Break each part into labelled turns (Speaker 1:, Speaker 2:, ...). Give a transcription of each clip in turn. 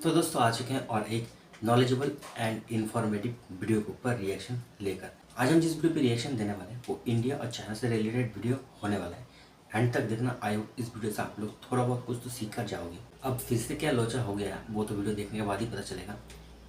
Speaker 1: तो दोस्तों आ चुके हैं और एक नॉलेजेबल एंड इन्फॉर्मेटिव वीडियो के ऊपर रिएक्शन लेकर। आज हम जिस वीडियो पे रिएक्शन देने वाले हैं वो इंडिया और चाइना से रिलेटेड वीडियो होने वाला है। एंड तक देखना। आई होप इस वीडियो से आप लोग थोड़ा बहुत कुछ तो सीख कर जाओगे। अब फिर से क्या लोचा हो गया वो तो वीडियो देखने के बाद ही पता चलेगा।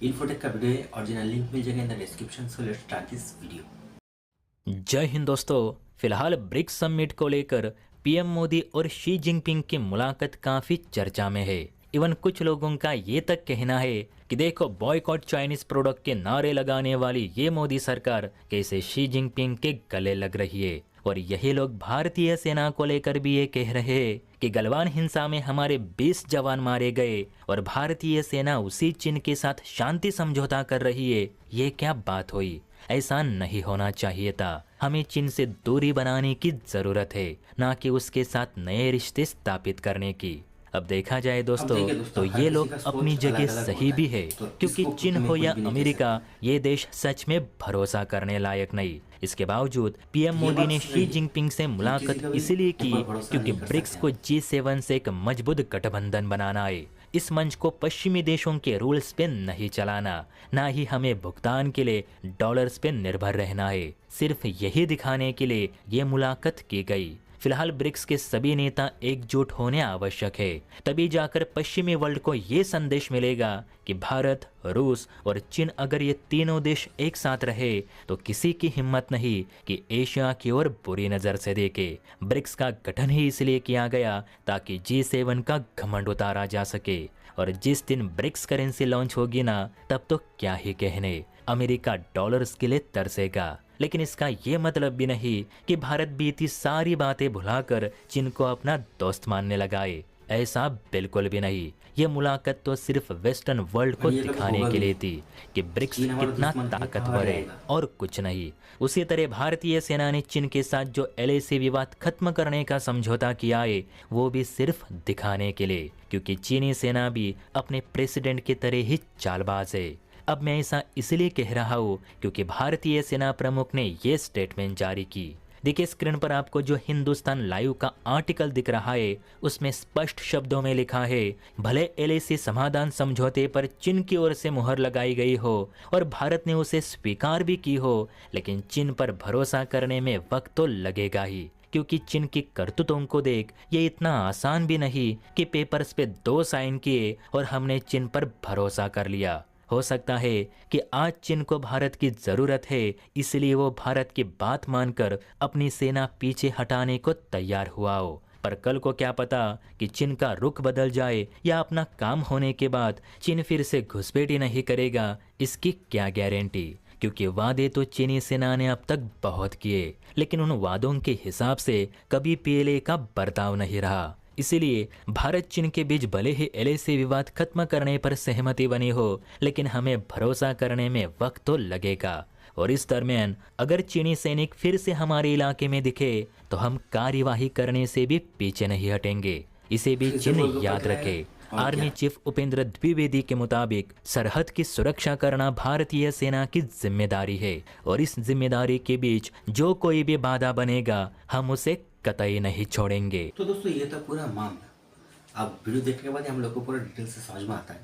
Speaker 1: इन्फोटेक का वीडियो है, ओरिजिनल लिंक मिल जाएगा in the description. So let's start this video.
Speaker 2: जय हिंद दोस्तों। फिलहाल ब्रिक्स समिट को लेकर पीएम मोदी और शी जिनपिंग की मुलाकात काफी चर्चा में है। इवन कुछ लोगों का ये तक कहना है कि देखो, बॉयकॉट चाइनीज प्रोडक्ट के नारे लगाने वाली ये मोदी सरकार कैसे शी जिनपिंग के गले लग रही है। और यही लोग भारतीय सेना को लेकर भी ये कह रहे हैं कि गलवान हिंसा में हमारे 20 जवान मारे गए और भारतीय सेना उसी चीन के साथ शांति समझौता कर रही है। ये क्या बात हुई? ऐसा नहीं होना चाहिए था। हमें चीन से दूरी बनाने की जरूरत है, ना कि उसके साथ नए रिश्ते स्थापित करने की। अब देखा जाए दोस्तों तो ये लोग अपनी जगह सही भी है, क्योंकि चीन हो या अमेरिका, ये देश सच में भरोसा करने लायक नहीं। इसके बावजूद पीएम मोदी ने शी जिनपिंग से मुलाकात इसलिए की क्योंकि ब्रिक्स को G7 से एक मजबूत गठबंधन बनाना है। इस मंच को पश्चिमी देशों के रूल्स पे नहीं चलाना, ना ही हमें भुगतान के लिए डॉलर्स पे निर्भर रहना है। सिर्फ यही दिखाने के लिए ये मुलाकात की गई। फिलहाल ब्रिक्स के सभी नेता एकजुट होने आवश्यक है, तभी जाकर पश्चिमी वर्ल्ड को ये संदेश मिलेगा कि भारत, रूस और चीन, अगर ये तीनों देश एक साथ रहे तो किसी की हिम्मत नहीं कि एशिया की ओर बुरी नजर से देखे। ब्रिक्स का गठन ही इसलिए किया गया ताकि G7 का घमंड उतारा जा सके। और जिस दिन ब्रिक्स करेंसी लॉन्च होगी ना, तब तो क्या ही कहने, अमेरिका डॉलर्स के लिए तरसेगा। लेकिन इसका ये मतलब भी नहीं कि भारत बीती सारी बातें भुलाकर चीन को अपना दोस्त मानने लगा है। ऐसा बिल्कुल भी नहीं। ये मुलाकात तो सिर्फ वेस्टर्न वर्ल्ड को दिखाने के लिए थी कि ब्रिक्स कितना ताकतवर है और कुछ नहीं। उसी तरह भारतीय सेना ने चीन के साथ जो LAC विवाद खत्म करने का समझौता किया है, वो भी सिर्फ दिखाने के लिए, क्योंकि चीनी सेना भी अपने प्रेसिडेंट की तरह ही चालबाज है। अब मैं ऐसा इसलिए कह रहा हूँ क्योंकि भारतीय सेना प्रमुख ने ये स्टेटमेंट जारी की। देखिए स्क्रीन पर आपको जो हिंदुस्तान लाइव का आर्टिकल दिख रहा है, उसमें स्पष्ट शब्दों में लिखा है, भले LAC समाधान समझौते पर चीन की ओर से मुहर लगाई गई हो और भारत ने उसे स्वीकार भी की हो, लेकिन चीन पर भरोसा करने में वक्त तो लगेगा ही, क्योंकि चीन की करतूतों को देख ये इतना आसान भी नहीं कि पेपर्स पे 2 साइन किए और हमने चीन पर भरोसा कर लिया। हो सकता है कि आज चीन को भारत की जरूरत है, इसलिए वो भारत की बात मानकर अपनी सेना पीछे हटाने को तैयार हुआ हो। पर कल को क्या पता कि चीन का रुख बदल जाए या अपना काम होने के बाद चीन फिर से घुसपैठी नहीं करेगा, इसकी क्या गारंटी? क्योंकि वादे तो चीनी सेना ने अब तक बहुत किए, लेकिन उन वादों के हिसाब से कभी PLA का बर्ताव नहीं रहा। इसीलिए भारत चीन के बीच भले ही LAC विवाद खत्म करने पर सहमति बनी हो, लेकिन हमें भरोसा करने में वक्त तो लगेगा। और इस दरमियान अगर चीनी सैनिक फिर से हमारे इलाके में दिखे तो हम कार्यवाही करने से भी पीछे नहीं हटेंगे। इसे भी चीन याद रखे। आर्मी चीफ उपेंद्र द्विवेदी के मुताबिक सरहद की सुरक्षा करना भारतीय सेना की जिम्मेदारी है, और इस जिम्मेदारी के बीच जो कोई भी बाधा बनेगा, हम उसे कतई नहीं छोड़ेंगे।
Speaker 1: तो दोस्तों ये था पूरा मामला। अब वीडियो देखने के बाद हम लोग को पूरा डिटेल से समझ में आता है।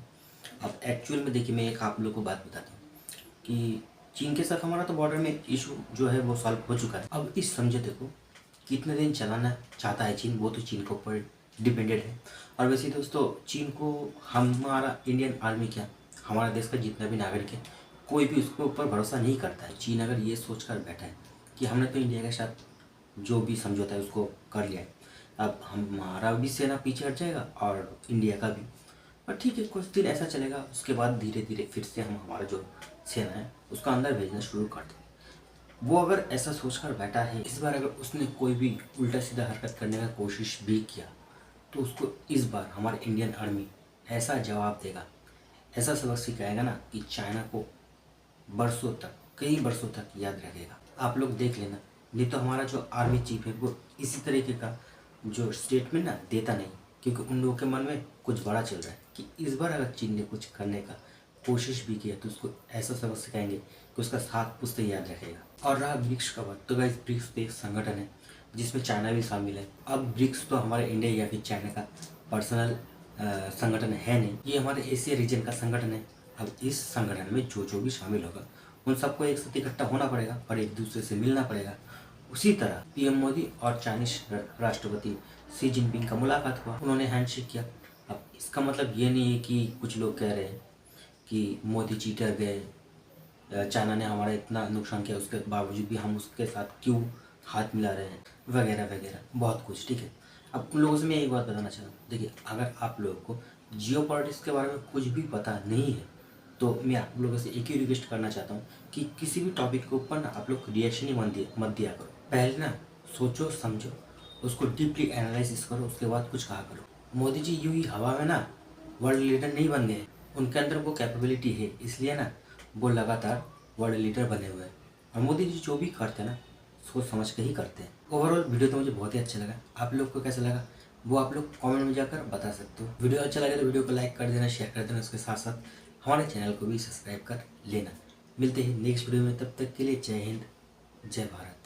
Speaker 1: अब एक्चुअल में देखिए, मैं एक आप लोग को बात बताता हूँ कि चीन के साथ हमारा तो बॉर्डर में इशू जो है वो सॉल्व हो चुका है। अब इस समझौते को कितने दिन चलाना चाहता है चीन, वो तो चीन के ऊपर डिपेंडेड है। और वैसे दोस्तों चीन को हमारा इंडियन आर्मी, क्या हमारा देश का जितना भी नागरिक है, कोई भी उसके ऊपर भरोसा नहीं करता है। चीन अगर ये सोच कर बैठा है कि हमने तो इंडिया के साथ जो भी समझौता है उसको कर लिया है, अब हमारा भी सेना पीछे हट जाएगा और इंडिया का भी। पर ठीक है, कुछ दिन ऐसा चलेगा, उसके बाद धीरे धीरे फिर से हम हमारा जो सेना है उसको अंदर भेजना शुरू कर देंगे। वो अगर ऐसा सोचकर बैठा है, इस बार अगर उसने कोई भी उल्टा सीधा हरकत करने का कोशिश भी किया तो उसको इस बार हमारे इंडियन आर्मी ऐसा जवाब देगा, ऐसा सबक सिखाएगा ना कि चाइना को बरसों तक, कई बरसों तक याद रखेगा। आप लोग देख लेना, नहीं तो हमारा जो आर्मी चीफ है वो इसी तरीके का जो स्टेटमेंट ना देता नहीं, क्योंकि उन लोगों के मन में कुछ बड़ा चल रहा है कि इस बार अगर चीन ने कुछ करने का कोशिश भी किया तो उसको ऐसा सबक सिखाएंगे कि उसका साथ पुश्ते याद रखेगा। और रहा ब्रिक्स का बात, तो गाइस ब्रिक्स एक संगठन है जिसमें चाइना भी शामिल है। अब ब्रिक्स तो हमारे इंडिया या फिर चाइना का पर्सनल संगठन है नहीं, ये हमारे एशिया रीजन का संगठन है। अब इस संगठन में जो जो भी शामिल होगा उन सबको एक साथ इकट्ठा होना पड़ेगा और एक दूसरे से मिलना पड़ेगा। उसी तरह पीएम मोदी और चाइनीज राष्ट्रपति शी जिनपिंग का मुलाकात हुआ, उन्होंने हैंडशेक किया। अब इसका मतलब ये नहीं है कि कुछ लोग कह रहे हैं कि मोदी चीटर गए, चाइना ने हमारा इतना नुकसान किया उसके बावजूद भी हम उसके साथ क्यों हाथ मिला रहे हैं, वगैरह वगैरह बहुत कुछ। ठीक है, अब उन लोगों से मैं एक बात बताना चाहता हूँ, देखिए अगर आप लोगों को जियो पॉलिटिक्स के बारे में कुछ भी पता नहीं है तो मैं आप लोगों से एक ही रिक्वेस्ट करना चाहता हूँ कि किसी भी टॉपिक के ऊपर ना आप लोग रिएक्शन ही मत दिया करो। पहले ना सोचो समझो, उसको डीपली एनालिसिस करो, उसके बाद कुछ कहा करो। मोदी जी यूं ही हवा में ना वर्ल्ड लीडर नहीं बन गए, उनके अंदर वो कैपेबिलिटी है, इसलिए ना वो लगातार वर्ल्ड लीडर बने हुए हैं। और मोदी जी जो भी करते हैं ना सोच समझ के ही करते हैं। ओवरऑल वीडियो तो मुझे बहुत ही अच्छा लगा, आप लोग को कैसा लगा वो आप लोग कमेंट में जाकर बता सकते हो। वीडियो अच्छा लगे तो वीडियो को लाइक कर देना, शेयर कर देना, उसके साथ साथ हमारे चैनल को भी सब्सक्राइब कर लेना। मिलते हैं नेक्स्ट वीडियो में, तब तक के लिए जय हिंद, जय भारत।